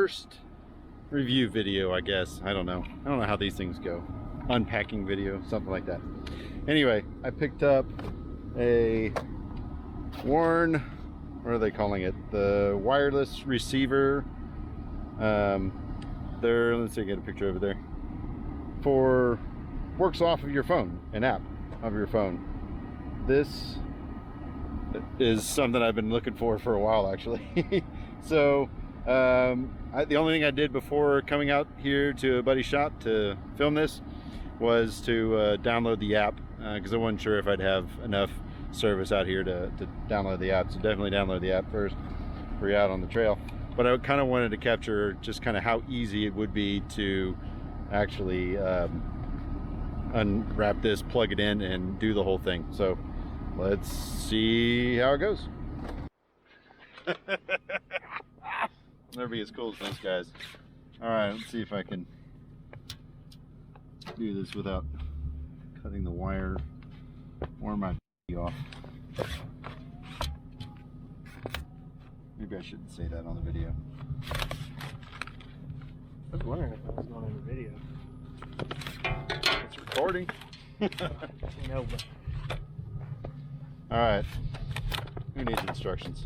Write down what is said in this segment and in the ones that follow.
first review video, I guess. I don't know how these things go. Unpacking video, something like that. Anyway, I picked up a Warn, what are they calling it? The wireless receiver. Let's see, get a picture over there. Works off of your phone, an app of your phone. This is something I've been looking for a while, actually. So the only thing I did before coming out here to a buddy's shop to film this was to download the app, because I wasn't sure if I'd have enough service out here to download the app. So definitely download the app first before you're out on the trail. But I kind of wanted to capture just kind of how easy it would be to actually unwrap this, plug it in, and do the whole thing. So let's see how it goes. Never be as cool as those guys. All right, let's see if I can do this without cutting the wire or my off. Maybe I shouldn't say that on the video. I was wondering if I was going on the video. It's recording. No, but all right. Who needs instructions?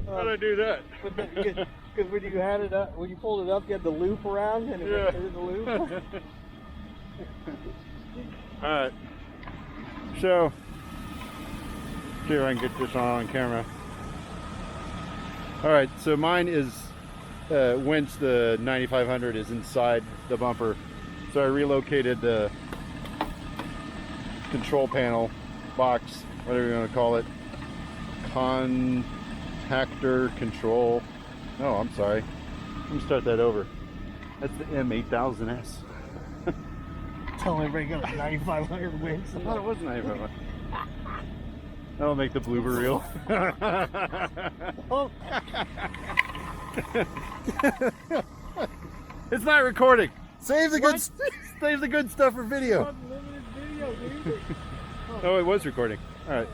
How'd I do that? Because when you had it up, when you pulled it up, you had the loop around, and it went through the loop. All right. So, see if I can get this on camera. All right. So mine is winch. The 9500 is inside the bumper. So I relocated the control panel box, whatever you want to call it. Contactor control. No, I'm sorry. Let me start that over. That's the M8000S. Tell everybody got a 9500 winch. I thought it was 9500. That'll make the blooper reel. It's not recording. Save the good stuff for video. Video, dude. Oh, it was recording. All right.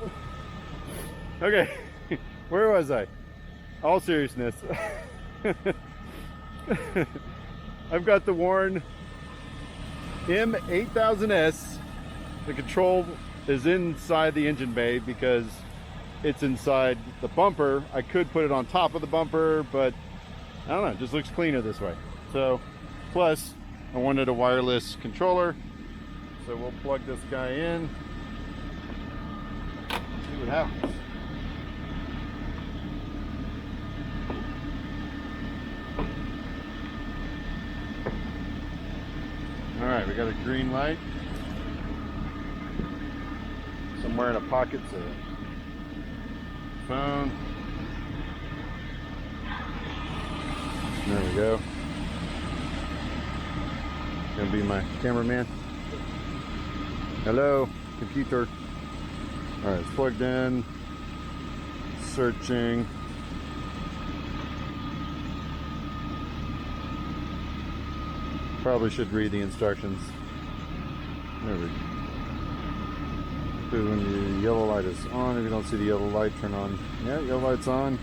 Okay. Where was I? All seriousness. I've got the Warn M8000S. The control is inside the engine bay because it's inside the bumper. I could put it on top of the bumper, but I don't know, it just looks cleaner this way. So, plus I wanted a wireless controller, so we'll plug this guy in, see what happens. All right, we got a green light. Somewhere in a pocket's a phone. There we go. Gonna be my cameraman. Hello, computer. All right, it's plugged in. Searching. Probably should read the instructions. There we go. When the yellow light is on, if you don't see the yellow light, turn on. Yeah, yellow light's on.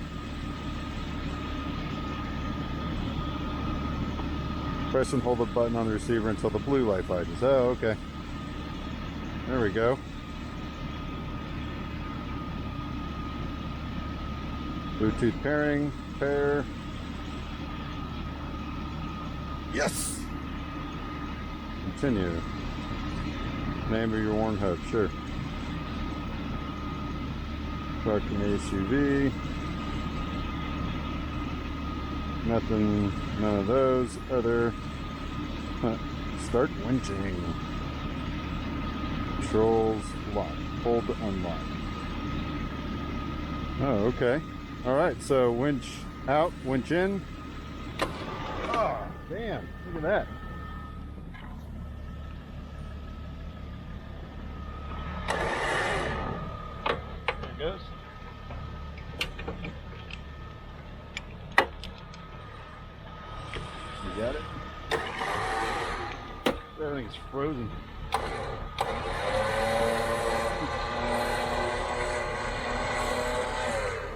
Press and hold the button on the receiver until the blue light flashes. Oh, okay. There we go. Bluetooth pairing, pair. Yes! Continue. Name of your Warn hub, sure. Truck and SUV. Nothing, none of those. Other. Start winching. Controls, lock. Hold to unlock. Oh, okay. Alright, so winch out, winch in. Oh, damn. Look at that. goes. You got it? Everything's frozen.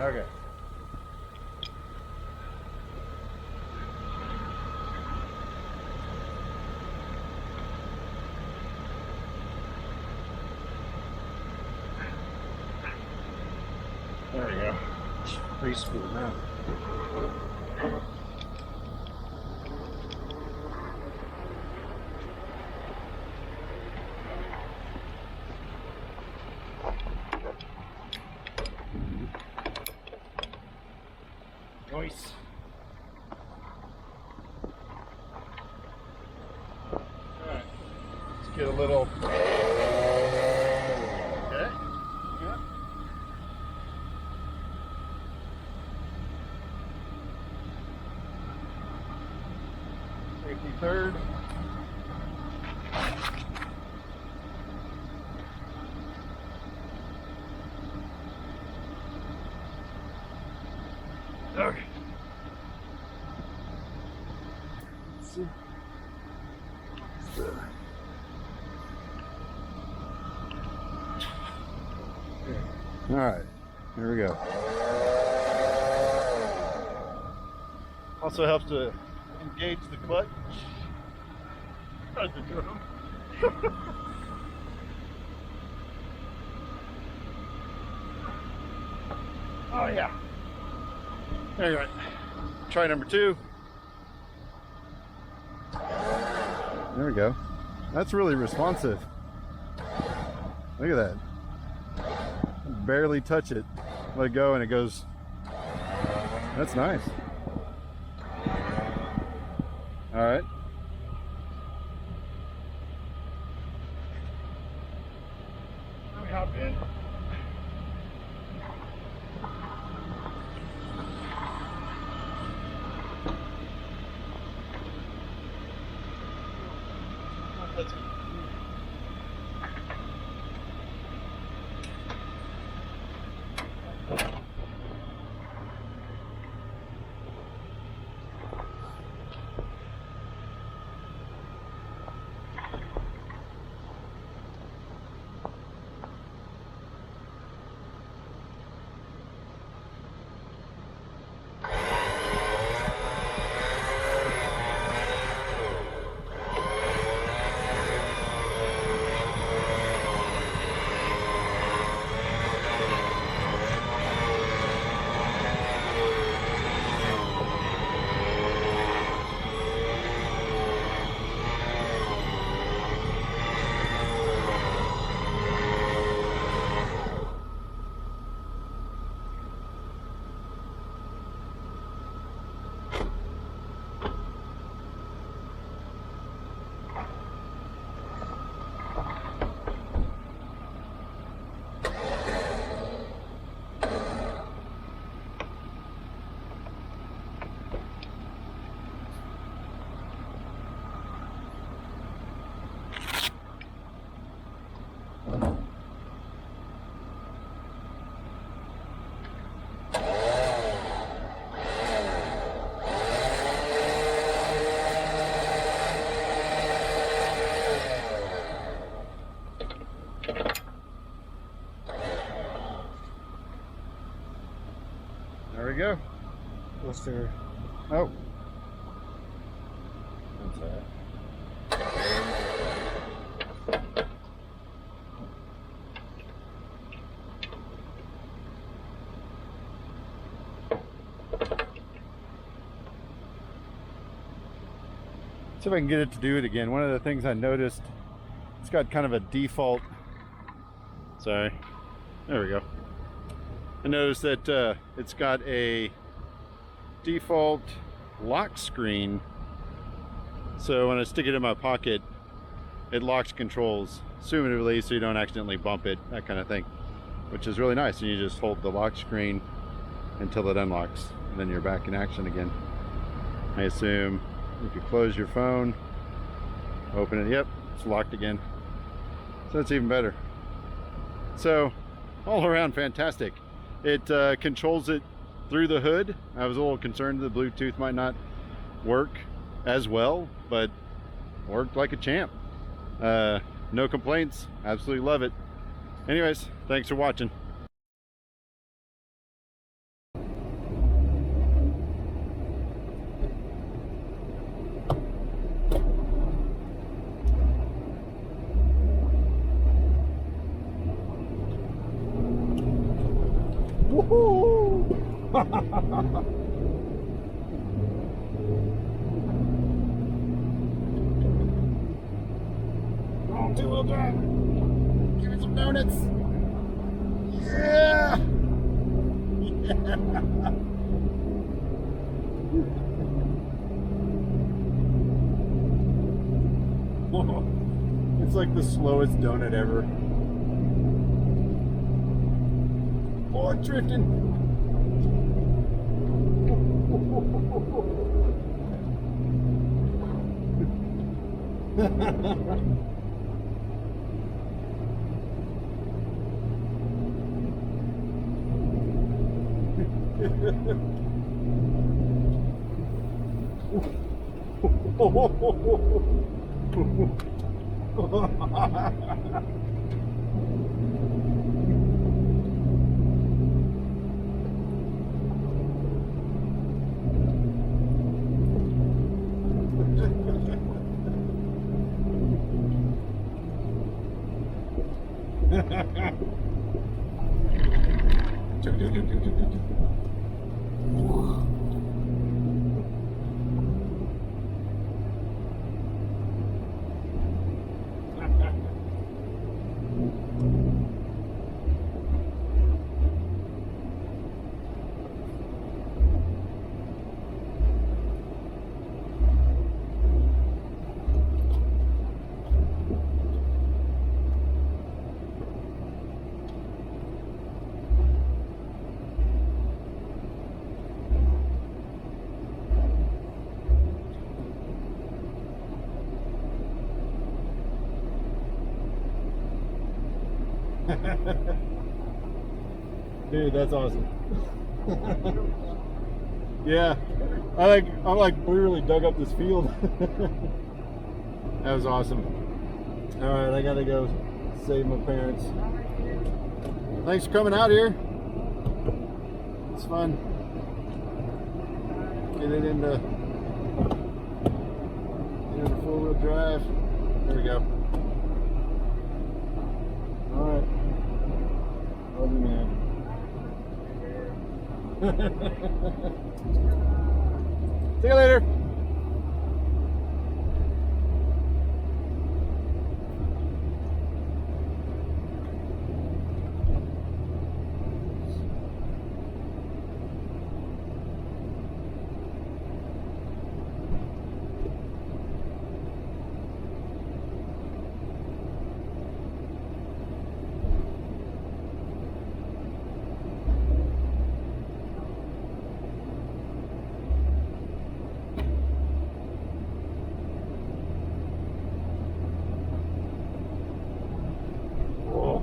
Okay. There you go. Pretty smooth now. Nice. Alright. Let's get a little. Okay. Yeah. 53rd. Okay. Let's see. All right, here we go. Also helps to engage the clutch. Not the drum. Oh yeah. There you go. Try number 2. There we go. That's really responsive. Look at that. Barely touch it. Let it go and it goes. That's nice. All right. Let me hop in. Let's go. There we go. What's there? Oh. That's that. See if I can get it to do it again. One of the things I noticed, it's got kind of a default. Sorry. There we go. I noticed that it's got a default lock screen, so when I stick it in my pocket it locks controls assumedly so you don't accidentally bump it, that kind of thing, which is really nice. And you just hold the lock screen until it unlocks and then you're back in action again. I assume if you close your phone, open it, yep, it's locked again, so it's even better. So all around fantastic. It controls it through the hood. I was a little concerned the Bluetooth might not work as well, but worked like a champ. No complaints. Absolutely love it. Anyways, thanks for watching. Woohoo! Oh, two-wheel drive. Give me some donuts. Yeah. It's like the slowest donut ever. Oh, drifting. Dude, that's awesome. Yeah, I literally dug up this field. That was awesome. All right, I gotta go save my parents. Thanks for coming out here. It's fun. Get it into 4-wheel drive. There we go. All right. Love you, man. See you later. Oh.